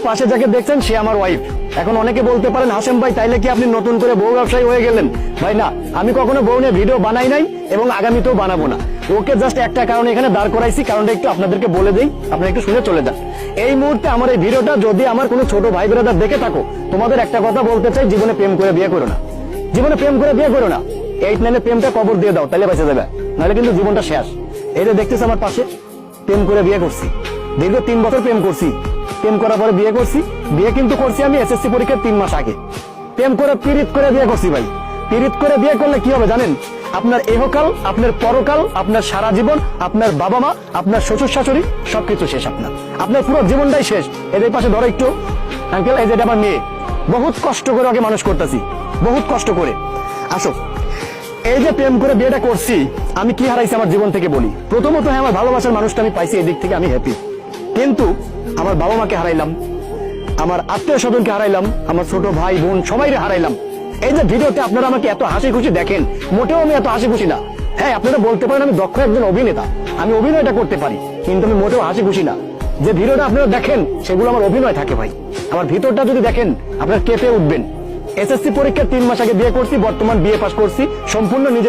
পাশে যাকে দেখছেন সে আমার ওয়াইফ। এখন অনেকে বলতে পারেন হাসেম ভাই তাইলে কি আপনি নতুন করে বউ ব্যবসায়ী হয়ে গেলেন? ভাই না, আমি কখনো বউ নিয়ে ভিডিও বানাই নাই এবং আগামীতেও বানাবো না। ওকে জাস্ট একটা কারণে এখানে দাঁড় করাইছি, কারণটা একটু আপনাদেরকে বলে দেই, আপনারা একটু শুনে চলে যান। এই মুহূর্তে আমার এই ভিডিওটা যদি আমার কোনো ছোট ভাই ব্রাদার দেখে থাকো, তোমাদের একটা কথা বলতে চাই, জীবনে প্রেম করে বিয়ে করো না। জীবনে প্রেম করে বিয়ে করো না। 8-9 প্রেমটা কবর দিয়ে দাও, তাহলে বেঁচে যাবে, নাহলে কিন্তু জীবনটা শেষ। এই যে দেখতেছ আমার পাশে, প্রেম করে বিয়ে করছি, দীর্ঘ 3 বছর প্রেম করছি। প্রেম করার পরে বিয়ে করছি। বিয়ে কিন্তু করছি আমি এসএসসি পরীক্ষার 3 মাস আগে। প্রেম করে পীড়িত করে বিয়ে করছি ভাই। পীড়িত করে বিয়ে করলে কি হবে জানেন? আপনার এহকাল, আপনার পরকাল, আপনার সারা জীবন, আপনার বাবা মা, আপনার শ্বশুর শাশুড়ি সবকিছু শেষ। আপনার পুরো জীবনটাই শেষ। এদের পাশে ধরো একটু আঙ্কেল, এই যে এটা আমার মেয়ে, বহুত কষ্ট করে ওকে মানুষ করতেছি, বহুত কষ্ট করে। আসো, এই যে প্রেম করে বিয়েটা করছি, আমি কি হারাইছি আমার জীবন থেকে বলি। প্রথমত হ্যাঁ, আমার ভালোবাসার মানুষটা আমি পাইছি, এই দিক থেকে আমি হ্যাপি। কিন্তু আমার বাবা মাকে হারাইলাম, আমার আত্মীয় স্বজনকে হারাইলাম, আমার ছোট ভাই বোন সবাইকে হারাইলাম। এই যে ভিডিওতে আপনারা আমাকে এত হাসি খুশি দেখেন, মোটেও আমি এত হাসি খুশি না। হ্যাঁ, আপনারা বলতে পারেন আমি দক্ষ একজন অভিনেতা, আমি অভিনয়টা করতে পারি, কিন্তু আমি মোটেও হাসি খুশি না। যে ভিডিওটা আপনারা দেখেন সেগুলো আমার অভিনয় থাকে ভাই। আমার ভিতরটা যদি দেখেন আপনারা কেঁপে উঠবেন। এসএসসি পরীক্ষার 3 মাস আগে বিয়ে করছি, বর্তমান বিয়ে পাস করছি, সম্পূর্ণ নিজের